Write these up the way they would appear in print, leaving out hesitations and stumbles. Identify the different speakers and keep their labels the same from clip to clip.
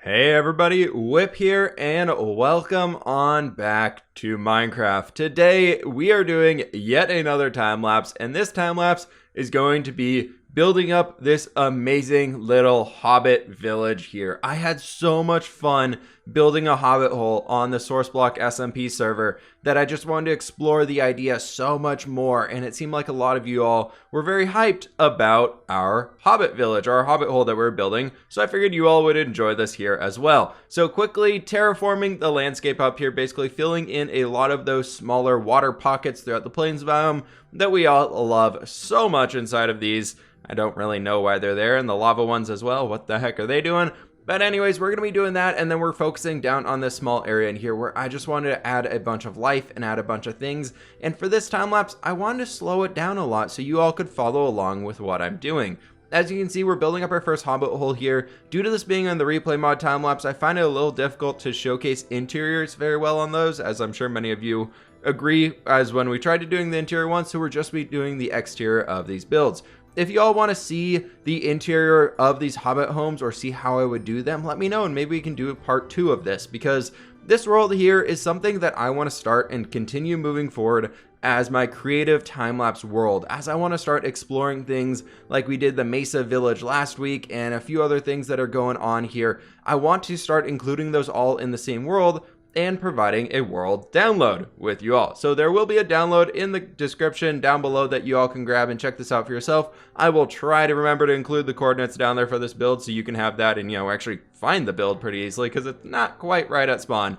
Speaker 1: Hey everybody, Whip here, and welcome on back to Minecraft. Today we are doing yet another time lapse, and this time lapse is going to be building up this amazing little Hobbit village here. I had so much fun building a Hobbit hole on the Sourceblock SMP server that I just wanted to explore the idea so much more, and it seemed like a lot of you all were very hyped about our Hobbit village, our Hobbit hole that we're building, so I figured you all would enjoy this here as well. So quickly terraforming the landscape up here, basically filling in a lot of those smaller water pockets throughout the plains biome that we all love so much inside of these. I don't really know why they're there, and the lava ones as well. What the heck are they doing? But anyways, we're going to be doing that, and then we're focusing down on this small area in here where I just wanted to add a bunch of life and add a bunch of things. And for this time lapse, I wanted to slow it down a lot so you all could follow along with what I'm doing. As you can see, we're building up our first Hobbit hole here. Due to this being on the replay mod time lapse, I find it a little difficult to showcase interiors very well on those, as I'm sure many of you agree, as when we tried to doing the interior ones, so we're just be doing the exterior of these builds. If you all want to see the interior of these Hobbit homes or see how I would do them, let me know, and maybe we can do a part 2 of this, because this world here is something that I want to start and continue moving forward as my creative time-lapse world, as I want to start exploring things like we did the Mesa Village last week and a few other things that are going on here. I want to start including those all in the same world and providing a world download with you all. So there will be a download in the description down below that you all can grab and check this out for yourself. I will try to remember to include the coordinates down there for this build so you can have that and, actually find the build pretty easily, because it's not quite right at spawn.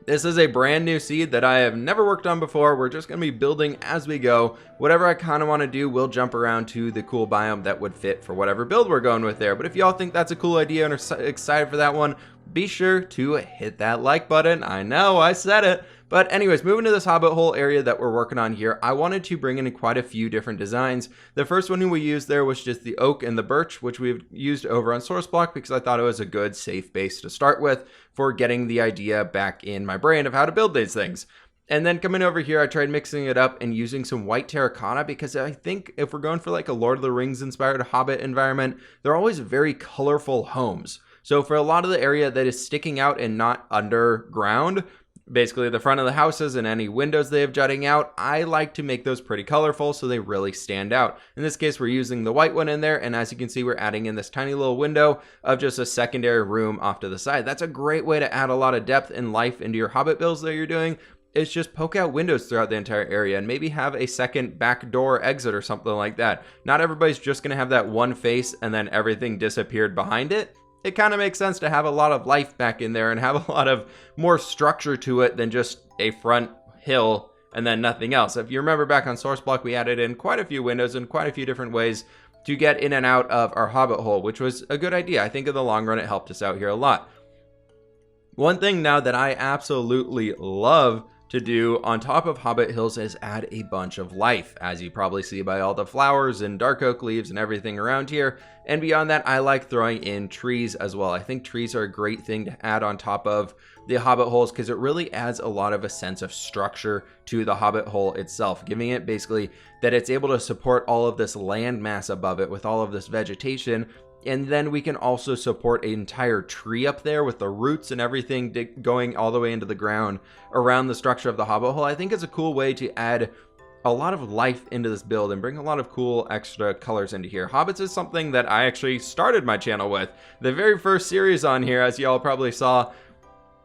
Speaker 1: This is a brand new seed that I have never worked on before. We're just going to be building as we go. Whatever I kind of want to do, we'll jump around to the cool biome that would fit for whatever build we're going with there. But if y'all think that's a cool idea and are excited for that one, be sure to hit that like button. I know, I said it. But anyways, moving to this Hobbit hole area that we're working on here, I wanted to bring in quite a few different designs. The first one we used there was just the oak and the birch, which we've used over on Sourceblock because I thought it was a good, safe base to start with for getting the idea back in my brain of how to build these things. And then coming over here, I tried mixing it up and using some white terracotta, because I think if we're going for like a Lord of the Rings inspired Hobbit environment, they're always very colorful homes. So for a lot of the area that is sticking out and not underground, basically the front of the houses and any windows they have jutting out, I like to make those pretty colorful so they really stand out. In this case, we're using the white one in there, and as you can see, we're adding in this tiny little window of just a secondary room off to the side. That's a great way to add a lot of depth and life into your Hobbit builds that you're doing. Is just poke out windows throughout the entire area and maybe have a second back door exit or something like that. Not everybody's just going to have that one face and then everything disappeared behind it. It kind of makes sense to have a lot of life back in there and have a lot of more structure to it than just a front hill and then nothing else. If you remember back on Sourceblock, we added in quite a few windows and quite a few different ways to get in and out of our Hobbit hole, which was a good idea. I think in the long run, it helped us out here a lot. One thing now that I absolutely love to do on top of Hobbit Hills is add a bunch of life, as you probably see by all the flowers and dark oak leaves and everything around here. And beyond that, I like throwing in trees as well. I think trees are a great thing to add on top of the Hobbit holes because it really adds a lot of a sense of structure to the Hobbit hole itself, giving it basically that it's able to support all of this land mass above it with all of this vegetation. And then we can also support an entire tree up there with the roots and everything going all the way into the ground around the structure of the Hobbit hole. I think it's a cool way to add a lot of life into this build and bring a lot of cool extra colors into here. Hobbits is something that I actually started my channel with. The very first series on here, as y'all probably saw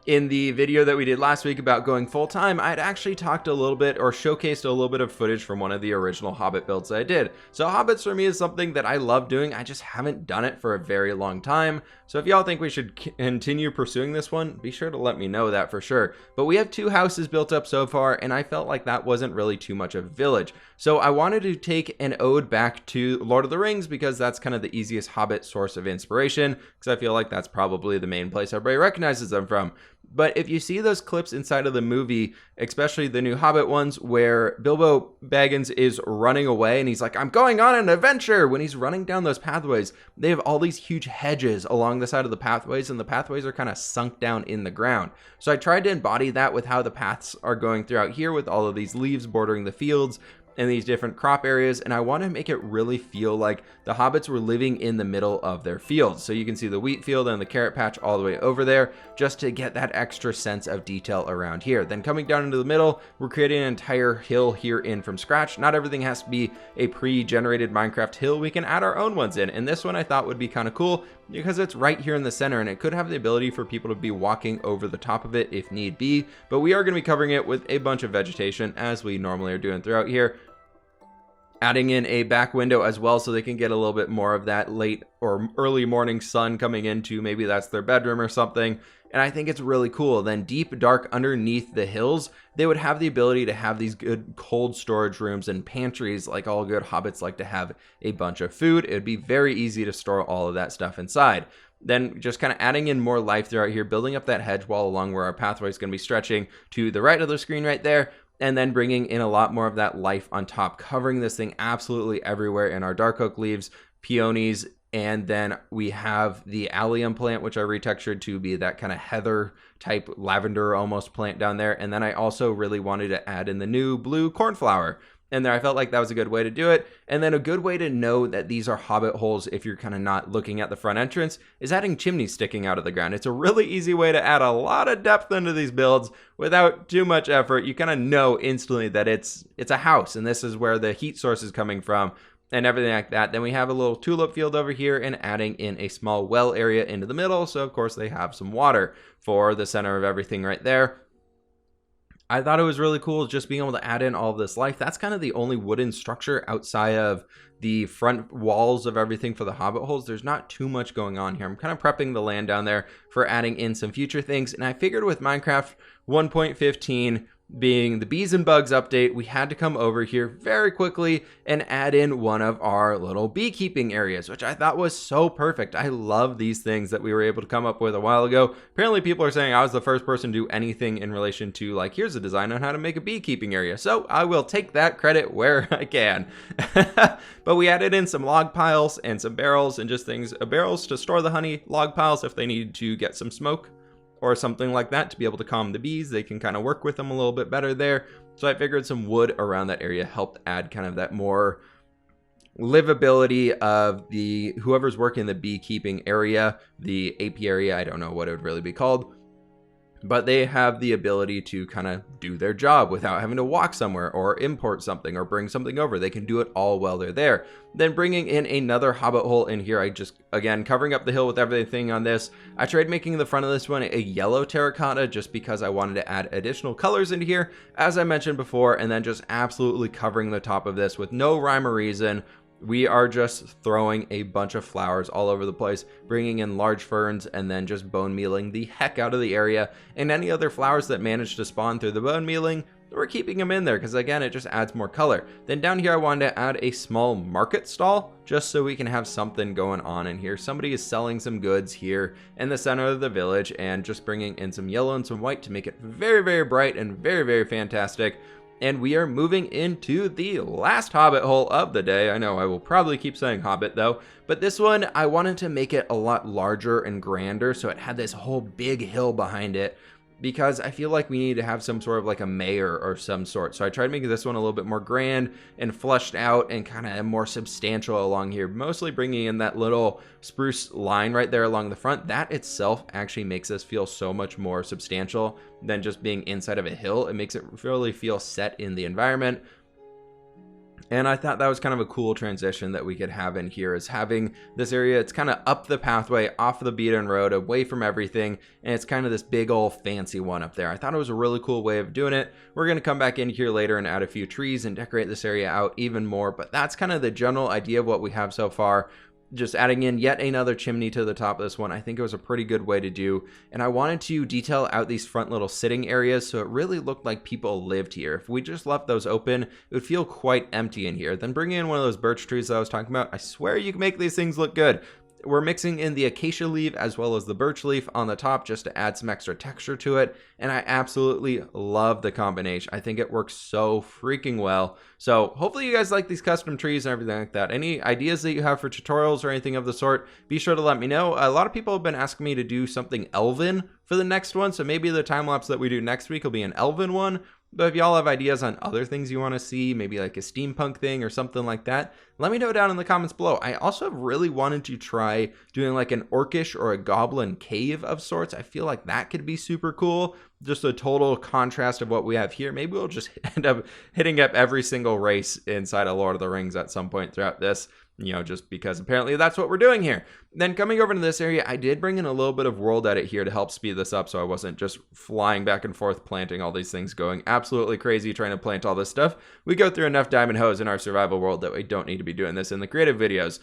Speaker 1: in the video that we did last week about going full-time, I'd actually talked a little bit or showcased a little bit of footage from one of the original Hobbit builds that I did. So Hobbits for me is something that I love doing. I just haven't done it for a very long time. So if y'all think we should continue pursuing this one, be sure to let me know that for sure. But we have 2 houses built up so far, and I felt like that wasn't really too much of a village. So I wanted to take an ode back to Lord of the Rings because that's kind of the easiest Hobbit source of inspiration, because I feel like that's probably the main place everybody recognizes them from. But if you see those clips inside of the movie, especially the new Hobbit ones, where Bilbo Baggins is running away and he's like, I'm going on an adventure. When he's running down those pathways, they have all these huge hedges along the side of the pathways, and the pathways are kind of sunk down in the ground. So I tried to embody that with how the paths are going throughout here with all of these leaves bordering the fields. in these different crop areas, and I want to make it really feel like the hobbits were living in the middle of their fields. So you can see the wheat field and the carrot patch all the way over there, just to get that extra sense of detail around here. Then coming down into the middle, we're creating an entire hill here in from scratch. Not everything has to be a pre-generated Minecraft hill. We can add our own ones in, and this one I thought would be kind of cool because it's right here in the center, and it could have the ability for people to be walking over the top of it if need be, but we are going to be covering it with a bunch of vegetation as we normally are doing throughout here. Adding in a back window as well so they can get a little bit more of that late or early morning sun coming into, maybe that's their bedroom or something. And I think it's really cool. Then deep dark underneath the hills, they would have the ability to have these good cold storage rooms and pantries, like all good hobbits like to have a bunch of food. It would be very easy to store all of that stuff inside. Then just kind of adding in more life throughout here, building up that hedge wall along where our pathway is going to be stretching to the right of the screen right there. And then bringing in a lot more of that life on top, covering this thing absolutely everywhere in our dark oak leaves, peonies, and then we have the allium plant, which I retextured to be that kind of heather type lavender almost plant down there. And then I also really wanted to add in the new blue cornflower. And there I felt like that was a good way to do it. And then a good way to know that these are hobbit holes if you're kind of not looking at the front entrance is adding chimneys sticking out of the ground. It's a really easy way to add a lot of depth into these builds without too much effort. You kind of know instantly that it's a house, and this is where the heat source is coming from and everything like that. Then we have a little tulip field over here and adding in a small well area into the middle. So of course they have some water for the center of everything right there. I thought it was really cool just being able to add in all of this life. That's kind of the only wooden structure outside of the front walls of everything for the hobbit holes. There's not too much going on here. I'm kind of prepping the land down there for adding in some future things. And I figured with Minecraft 1.15 being the bees and bugs update, we had to come over here very quickly and add in one of our little beekeeping areas, which I thought was so perfect. I love these things that we were able to come up with a while ago. Apparently people are saying I was the first person to do anything in relation to, like, here's a design on how to make a beekeeping area. So I will take that credit where I can. But we added in some log piles and some barrels and just things, barrels to store the honey, log piles if they need to get some smoke or something like that to be able to calm the bees. They can kind of work with them a little bit better there. So I figured some wood around that area helped add kind of that more livability of the whoever's working the beekeeping area, the apiary. I don't know what it would really be called, but they have the ability to kind of do their job without having to walk somewhere or import something or bring something over. They can do it all while they're there. Then bringing in another hobbit hole in here, I just, again, covering up the hill with everything on this. I tried making the front of this one a yellow terracotta just because I wanted to add additional colors into here, as I mentioned before, and then just absolutely covering the top of this with no rhyme or reason. We are just throwing a bunch of flowers all over the place, bringing in large ferns, and then just bone mealing the heck out of the area. And any other flowers that manage to spawn through the bone mealing, we're keeping them in there because, again, it just adds more color. Then down here I wanted to add a small market stall just so we can have something going on in here. Somebody is selling some goods here in the center of the village, and just bringing in some yellow and some white to make it very, very bright and very, very fantastic. And we are moving into the last hobbit hole of the day. I know I will probably keep saying hobbit though, but this one I wanted to make it a lot larger and grander, so it had this whole big hill behind it, because I feel like we need to have some sort of like a mayor or some sort. So I tried making this one a little bit more grand and fleshed out and kind of more substantial along here, mostly bringing in that little spruce line right there along the front. That itself actually makes us feel so much more substantial than just being inside of a hill. It makes it really feel set in the environment. And I thought that was kind of a cool transition that we could have in here, is having this area, it's kind of up the pathway, off the beaten road, away from everything, and it's kind of this big old fancy one up there. I thought it was a really cool way of doing it. We're going to come back in here later and add a few trees and decorate this area out even more, but that's kind of the general idea of what we have so far. Just adding in yet another chimney to the top of this one, I think it was a pretty good way to do. And I wanted to detail out these front little sitting areas so it really looked like people lived here. If we just left those open, it would feel quite empty in here. Then bringing in one of those birch trees that I was talking about, I swear you can make these things look good. We're mixing in the acacia leaf as well as the birch leaf on the top just to add some extra texture to it. And I absolutely love the combination. I think it works so freaking well. So hopefully you guys like these custom trees and everything like that. Any ideas that you have for tutorials or anything of the sort, be sure to let me know. A lot of people have been asking me to do something elven for the next one. So maybe the time lapse that we do next week will be an elven one. But if y'all have ideas on other things you want to see, maybe like a steampunk thing or something like that, let me know down in the comments below. I also really wanted to try doing like an orcish or a goblin cave of sorts. I feel like that could be super cool. Just a total contrast of what we have here. Maybe we'll just end up hitting up every single race inside of Lord of the Rings at some point throughout this. Just because apparently that's what we're doing here. Then coming over to this area, I did bring in a little bit of world edit here to help speed this up so I wasn't just flying back and forth planting all these things, going absolutely crazy trying to plant all this stuff. We go through enough diamond hose in our survival world that we don't need to be doing this in the creative videos.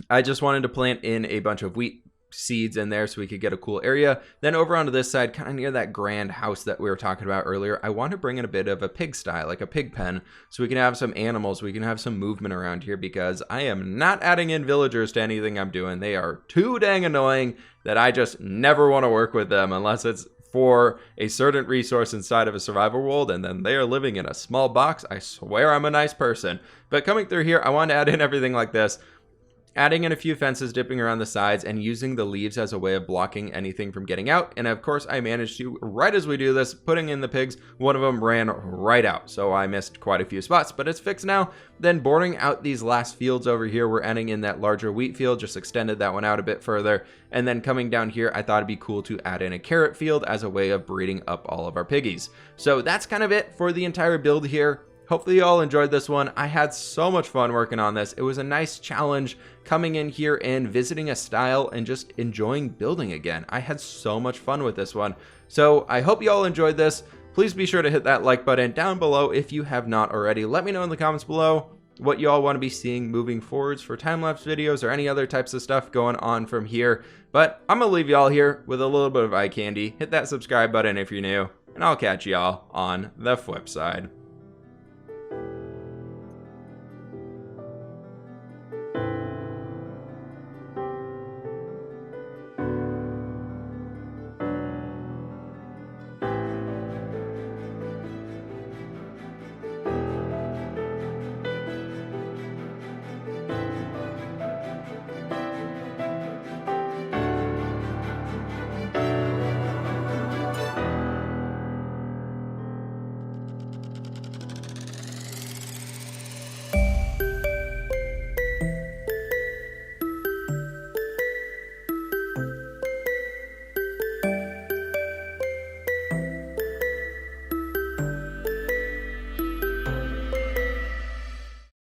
Speaker 1: I just wanted to plant in a bunch of wheat seeds in there so we could get a cool area. Then over onto this side, kind of near that grand house that we were talking about earlier, I want to bring in a bit of a pigsty, like a pig pen, so we can have some animals, we can have some movement around here, because I am not adding in villagers to anything I'm doing. They are too dang annoying that I just never want to work with them unless it's for a certain resource inside of a survival world, and then they are living in a small box. I swear I'm a nice person. But coming through here, I want to add in everything like this. Adding in a few fences dipping around the sides and using the leaves as a way of blocking anything from getting out. And of course I managed to, right as we do this, putting in the pigs, one of them ran right out. So I missed quite a few spots, but it's fixed now. Then boarding out these last fields over here, we're adding in that larger wheat field, just extended that one out a bit further. And then coming down here, I thought it'd be cool to add in a carrot field as a way of breeding up all of our piggies. So that's kind of it for the entire build here. Hopefully you all enjoyed this one. I had so much fun working on this. It was a nice challenge coming in here and visiting a style and just enjoying building again. I had so much fun with this one. So I hope you all enjoyed this. Please be sure to hit that like button down below if you have not already. Let me know in the comments below what you all want to be seeing moving forwards for time-lapse videos or any other types of stuff going on from here. But I'm going to leave y'all here with a little bit of eye candy. Hit that subscribe button if you're new, and I'll catch y'all on the flip side.